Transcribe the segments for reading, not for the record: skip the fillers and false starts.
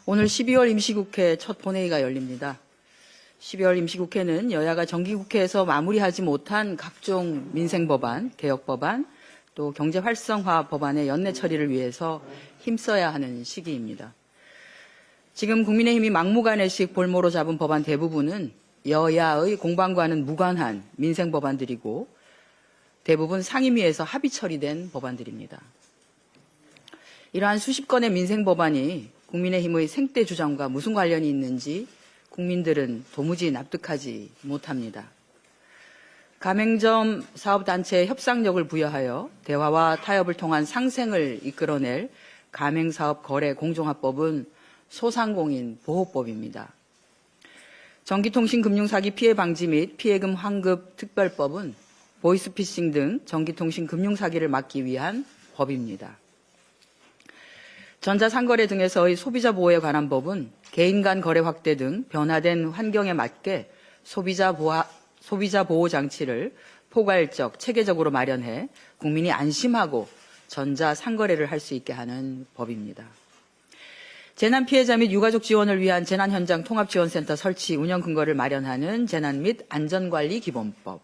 오늘 12월 임시국회 첫 본회의가 열립니다. 12월 임시국회는 여야가 정기국회에서 마무리하지 못한 각종 민생법안, 개혁법안, 또 경제활성화 법안의 연내 처리를 위해서 힘써야 하는 시기입니다. 지금 국민의힘이 막무가내식 볼모로 잡은 법안 대부분은 여야의 공방과는 무관한 민생법안들이고 대부분 상임위에서 합의 처리된 법안들입니다. 이러한 수십 건의 민생법안이 국민의힘의 생태 주장과 무슨 관련이 있는지 국민들은 도무지 납득하지 못합니다. 가맹점 사업단체에 협상력을 부여하여 대화와 타협을 통한 상생을 이끌어낼 가맹사업거래공정화법은 소상공인 보호법입니다. 전기통신금융사기 피해 방지 및 피해금 환급 특별법은 보이스피싱 등 전기통신 금융사기를 막기 위한 법입니다. 전자상거래 등에서의 소비자 보호에 관한 법은 개인 간 거래 확대 등 변화된 환경에 맞게 소비자 보호 장치를 포괄적, 체계적으로 마련해 국민이 안심하고 전자상거래를 할 수 있게 하는 법입니다. 재난 피해자 및 유가족 지원을 위한 재난현장 통합지원센터 설치 운영 근거를 마련하는 재난 및 안전관리 기본법,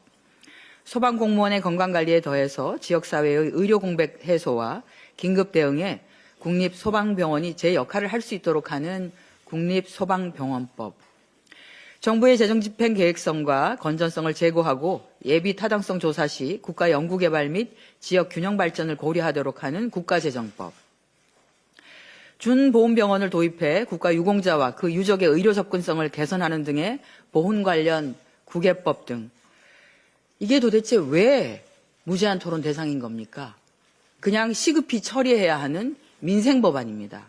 소방공무원의 건강관리에 더해서 지역사회의 의료 공백 해소와 긴급 대응에 국립소방병원이 제 역할을 할 수 있도록 하는 국립소방병원법, 정부의 재정집행 계획성과 건전성을 제고하고 예비 타당성 조사 시 국가 연구개발 및 지역 균형 발전을 고려하도록 하는 국가재정법, 준보훈병원을 도입해 국가 유공자와 그 유족의 의료 접근성을 개선하는 등의 보훈 관련 구개법 등 이게 도대체 왜 무제한 토론 대상인 겁니까? 그냥 시급히 처리해야 하는 민생법안입니다.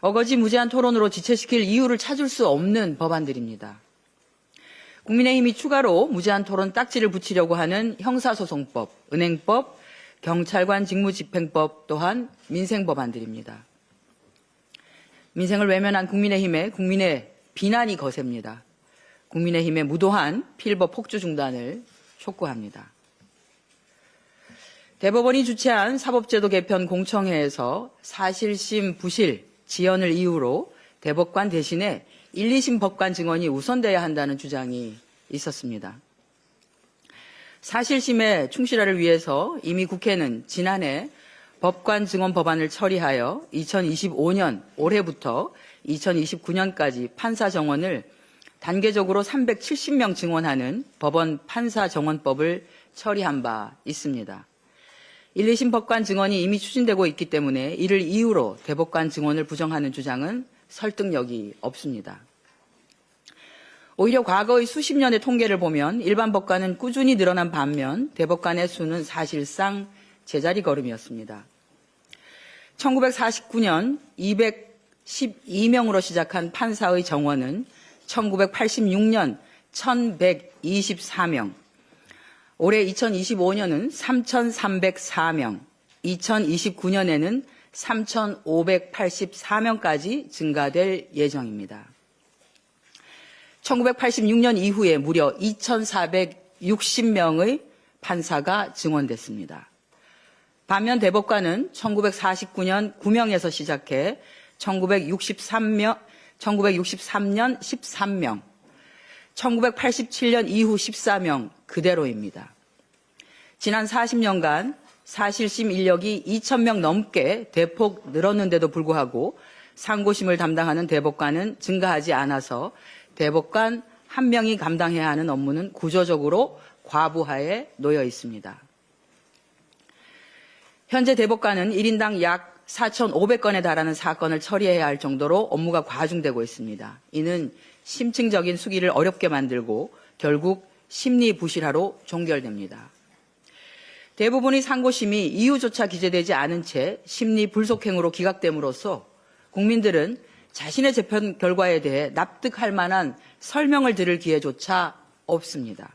어거지 무제한 토론으로 지체시킬 이유를 찾을 수 없는 법안들입니다. 국민의힘이 추가로 무제한 토론 딱지를 붙이려고 하는 형사소송법, 은행법, 경찰관 직무집행법 또한 민생법안들입니다. 민생을 외면한 국민의 비난이 거셉니다. 국민의힘의 무도한 필법 폭주 중단을 촉구합니다. 대법원이 주최한 사법제도 개편 공청회에서 사실심 부실 지연을 이유로 대법관 대신에 1, 2심 법관 증언이 우선돼야 한다는 주장이 있었습니다. 사실심의 충실화를 위해서 이미 국회는 지난해 법관 증언 법안을 처리하여 2025년 올해부터 2029년까지 판사 정원을 단계적으로 370명 증원하는 법원 판사 정원법을 처리한 바 있습니다. 1, 2심 법관 증언이 이미 추진되고 있기 때문에 이를 이유로 대법관 증언을 부정하는 주장은 설득력이 없습니다. 오히려 과거의 수십 년의 통계를 보면 일반 법관은 꾸준히 늘어난 반면 대법관의 수는 사실상 제자리 걸음이었습니다. 1949년 212명으로 시작한 판사의 정원은 1986년 1124명, 올해 2025년은 3,304명, 2029년에는 3,584명까지 증가될 예정입니다. 1986년 이후에 무려 2,460명의 판사가 증원됐습니다. 반면 대법관은 1949년 9명에서 시작해 1963년 13명, 1987년 이후 14명 그대로입니다. 지난 40년간 사실심 인력이 2,000명 넘게 대폭 늘었는데도 불구하고 상고심을 담당하는 대법관은 증가하지 않아서 대법관 한 명이 감당해야 하는 업무는 구조적으로 과부하에 놓여 있습니다. 현재 대법관은 1인당 약 4,500건에 달하는 사건을 처리해야 할 정도로 업무가 과중되고 있습니다. 이는 심층적인 수기를 어렵게 만들고 결국 심리부실화로 종결됩니다. 대부분의 상고심이 이유조차 기재되지 않은 채 심리불속행으로 기각됨으로써 국민들은 자신의 재판 결과에 대해 납득할 만한 설명을 들을 기회조차 없습니다.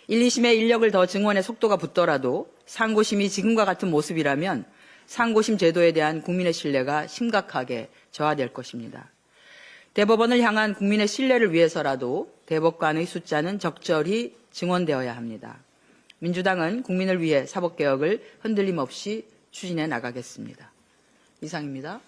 1, 2심의 인력을 더 증원해 속도가 붙더라도 상고심이 지금과 같은 모습이라면 상고심 제도에 대한 국민의 신뢰가 심각하게 저하될 것입니다. 대법원을 향한 국민의 신뢰를 위해서라도 대법관의 숫자는 적절히 증원되어야 합니다. 민주당은 국민을 위해 사법개혁을 흔들림 없이 추진해 나가겠습니다. 이상입니다.